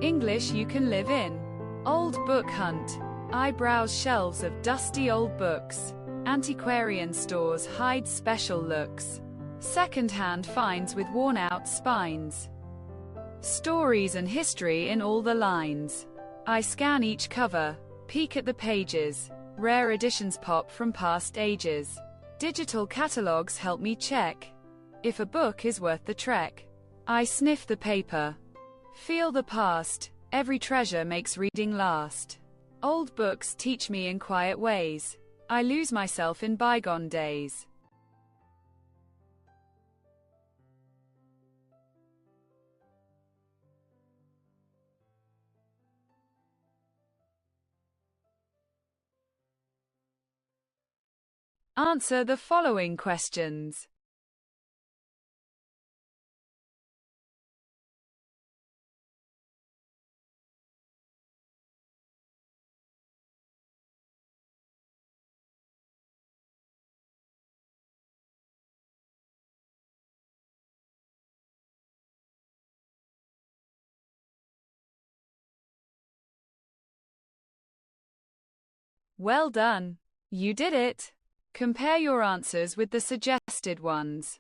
English you can live in. Old book hunt. I browse shelves of dusty old books. Antiquarian stores hide special looks. Second-hand finds with worn-out spines. Stories and history in all the lines. I scan each cover, peek at the pages. Rare editions pop from past ages. Digital catalogs help me check if a book is worth the trek. I sniff the paper, feel the past. Every treasure makes reading last. Old books teach me in quiet ways. I lose myself in bygone days. Answer the following questions. Well done. You did it. Compare your answers with the suggested ones.